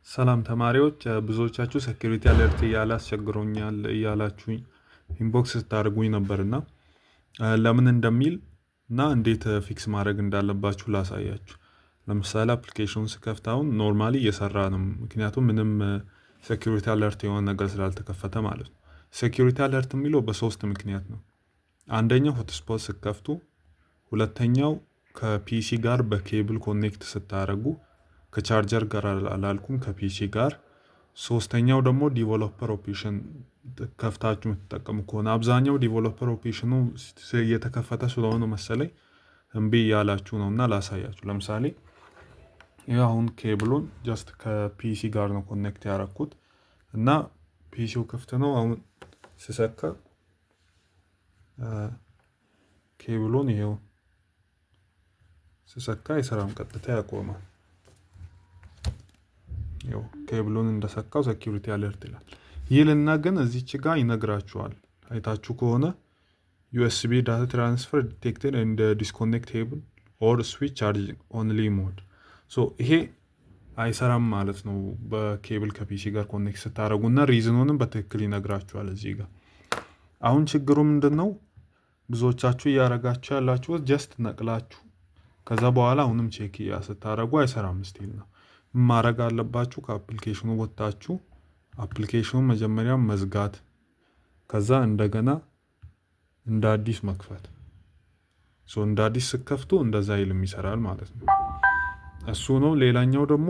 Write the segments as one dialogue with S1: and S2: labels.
S1: ሰላም ተማሪዎች ብዙዎቻችሁ ሴኩሪቲ አለርት እያለ አስቸግሮኛል እያላችሁኝ ኢንቦክስ ስታደርጉኝ ነበርና ለምን እንደሚል እና እንዴት ፊክስ ማድረግ እንዳለባችሁ ላሳያችሁ። ለምሳሌ አፕሊኬሽኑን ስከፍት አሁን ኖርማሊ እየሰራ ነው፣ ምክንያቱም ምንም ሴኩሪቲ አለርት የሆነ ነገር ስላልተከፈተ ማለት ነው። ሴኩሪቲ አለርት የሚለው በሶስት ምክንያት ነው። አንደኛው ሆትስፖት ስከፍቱ፣ ሁለተኛው ከፒሲ ጋር በኬብል ኮኔክት ስታደርጉ፣ ከቻርጀር ጋር አላልኩም ከፒሲ ጋር። ሶስተኛው ደግሞ ዲቨሎፐር ኦፕሽን ከፍታችሁ የምትጠቀሙ ከሆነ አብዛኛው ዲቨሎፐር ኦፕሽኑ እየተከፈተ ስለሆነ መሰለኝ እምቢ እያላችሁ ነው እና ላሳያችሁ። ለምሳሌ ይህ አሁን ኬብሉን ጀስት ከፒሲ ጋር ነው ኮኔክት ያደረኩት እና ፒሲው ክፍት ነው። አሁን ስሰካ ኬብሉን ይሄው ስሰካ አይሰራም፣ ቀጥታ ያቆማል። ይሄው ኬብሉን እንደሰካው ሴኩሪቲ አለርት ይላል። ይልና ግን እዚች ጋር ይነግራችኋል። አይታችሁ ከሆነ ዩኤስቢ ዳታ ትራንስፈር ዲቴክትድ ኤንድ ዲስኮኔክቴብል ኦር ስዊች ቻርጂንግ ኦንሊ ሞድ። ይሄ አይሰራም ማለት ነው በኬብል ከፒሲ ጋር ኮኔክት ስታደርጉ እና ሪዝኑንም በትክክል ይነግራችኋል እዚህ ጋር። አሁን ችግሩ ምንድን ነው? ብዙዎቻችሁ እያረጋችሁ ያላችሁት ጀስት ነቅላችሁ ከዛ በኋላ አሁንም ቼክ ስታደርጉ አይሰራም ስቲል ነው። ማድረግ አለባችሁ ከአፕሊኬሽኑ ወጥታችሁ አፕሊኬሽኑን መጀመሪያ መዝጋት፣ ከዛ እንደገና እንደ አዲስ መክፈት። እንደ አዲስ ስከፍቱ እንደዛ ይልም ይሰራል ማለት ነው። እሱ ነው። ሌላኛው ደግሞ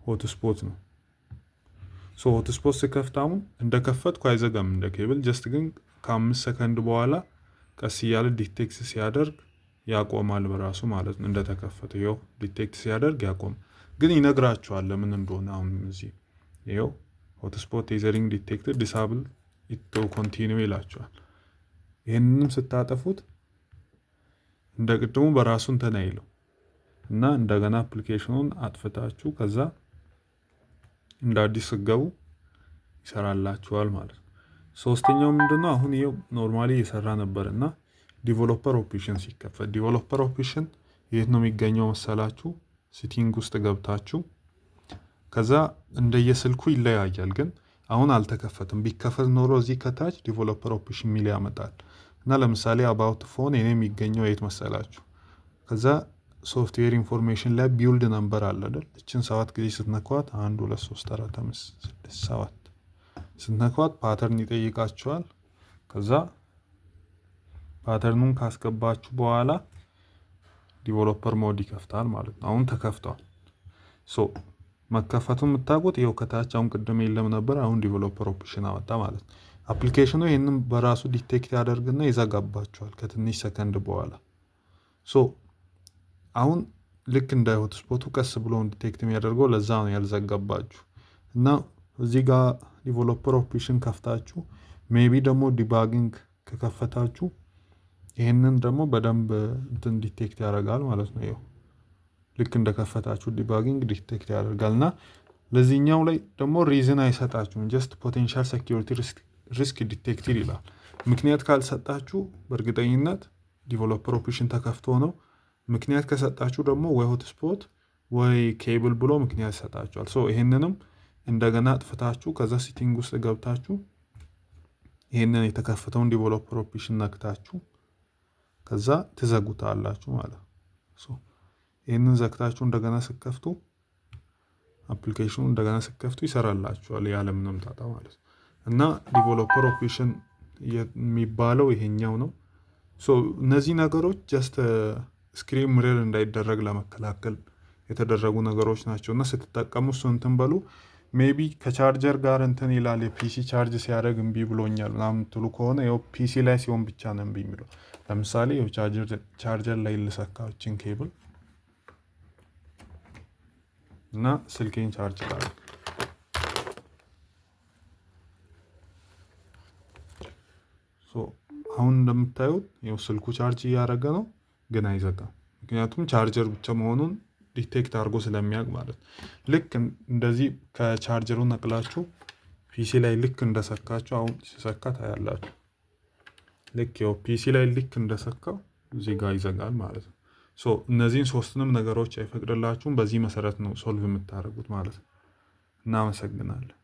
S1: ሆትስፖት ነው። ሆትስፖት ስከፍት አሁን እንደከፈትኩ አይዘጋም እንደ ኬብል፣ ጀስት ግን ከ5 ሰከንድ በኋላ ቀስ እያለ ዲቴክት ሲያደርግ ያቆማል በራሱ ማለት ነው። እንደተከፈተ ይኸው ዲቴክት ሲያደርግ ያቆም፣ ግን ይነግራችኋል ለምን እንደሆነ። አሁን እዚህ ይኸው ሆትስፖት ቴዘሪንግ ዲቴክትድ ዲሳብል ኢት ኮንቲኒው ይላችኋል። ይህንንም ስታጠፉት እንደ ቅድሙ በራሱ እንትን አይለው እና እንደገና አፕሊኬሽኑን አጥፍታችሁ ከዛ እንደ አዲስ ስገቡ ይሰራላችኋል ማለት ነው። ሶስተኛው ምንድነው? አሁን ይሄው ኖርማሊ እየሰራ ነበርና ዲቨሎፐር ኦፕሽን ሲከፈት፣ ዲቨሎፐር ኦፕሽን የት ነው የሚገኘው መሰላችሁ? ሲቲንግ ውስጥ ገብታችሁ ከዛ እንደየስልኩ ይለያያል፣ ግን አሁን አልተከፈትም። ቢከፈት ኖሮ እዚህ ከታች ዲቨሎፐር ኦፕሽን ሚል ያመጣል እና ለምሳሌ አባውት ፎን የኔ የሚገኘው የት መሰላችሁ? ከዛ ሶፍትዌር ኢንፎርሜሽን ላይ ቢውልድ ነምበር አለ አይደል? እችን 7 ጊዜ ስትነኳት 1 2 3 4 5 6 7 ስትነኳት ፓተርን ይጠይቃችኋል። ከዛ ፓተርኑን ካስገባችሁ በኋላ ዲቨሎፐር ሞድ ይከፍታል ማለት ነው። አሁን ተከፍቷል። መከፈቱን የምታውቁት ይኸው ከታች አሁን ቅድም የለም ነበር፣ አሁን ዲቨሎፐር ኦፕሽን አወጣ ማለት ነው። አፕሊኬሽኑ ይህንን በራሱ ዲቴክት ያደርግና ይዘጋባችኋል ከትንሽ ሰከንድ በኋላ። አሁን ልክ እንደ ሆትስፖቱ ቀስ ብሎ ዲቴክት የሚያደርገው ለዛ ነው ያልዘጋባችሁ። እና እዚህ ጋር ዲቨሎፐር ኦፕሽን ከፍታችሁ ሜቢ ደግሞ ዲባጊንግ ከከፈታችሁ ይህንን ደግሞ በደንብ እንትን ዲቴክት ያደርጋል ማለት ነው። ይኸው ልክ እንደከፈታችሁ ዲባጊንግ ዲቴክት ያደርጋል እና ለዚህኛው ላይ ደግሞ ሪዝን አይሰጣችሁም። ጀስት ፖቴንሻል ሴኩሪቲ ሪስክ ዲቴክትድ ይላል። ምክንያት ካልሰጣችሁ በእርግጠኝነት ዲቨሎፐር ኦፕሽን ተከፍቶ ነው። ምክንያት ከሰጣችሁ ደግሞ ወይ ሆትስፖት ወይ ኬብል ብሎ ምክንያት ይሰጣችኋል። ይሄንንም እንደገና አጥፍታችሁ ከዛ ሲቲንግ ውስጥ ገብታችሁ ይሄንን የተከፈተውን ዲቨሎፐር ኦፕሽን ነክታችሁ ከዛ ትዘጉታላችሁ ማለት ነው። ይሄንን ዘግታችሁ እንደገና ስከፍቱ አፕሊኬሽኑ እንደገና ስከፍቱ ይሰራላችኋል ያለምንም ጣጣ ማለት ነው። እና ዲቨሎፐር ኦፕሽን የሚባለው ይሄኛው ነው። እነዚህ ነገሮች ጀስት ስክሪን ሚረር እንዳይደረግ ለመከላከል የተደረጉ ነገሮች ናቸው እና ስትጠቀሙ እሱ እንትን በሉ። ሜቢ ከቻርጀር ጋር እንትን ይላል፣ የፒሲ ቻርጅ ሲያደርግ እምቢ ብሎኛል ምናምን ትሉ ከሆነ ያው ፒሲ ላይ ሲሆን ብቻ ነው እምቢ የሚለው። ለምሳሌ ያው ቻርጀር ላይ ልሰካችን ኬብል እና ስልኬን ቻርጅ ላድርግ። አሁን እንደምታዩት ያው ስልኩ ቻርጅ እያደረገ ነው፣ ግን አይዘጋም። ምክንያቱም ቻርጀር ብቻ መሆኑን ዲቴክት አድርጎ ስለሚያውቅ ማለት ነው። ልክ እንደዚህ ከቻርጀሩ ነቅላችሁ ፒሲ ላይ ልክ እንደሰካችሁ አሁን ሲሰካ ታያላችሁ። ልክ ያው ፒሲ ላይ ልክ እንደሰካው እዚህ ጋር ይዘጋል ማለት ነው። እነዚህን ሶስቱንም ነገሮች አይፈቅድላችሁም። በዚህ መሰረት ነው ሶልቭ የምታደርጉት ማለት ነው። እናመሰግናለን።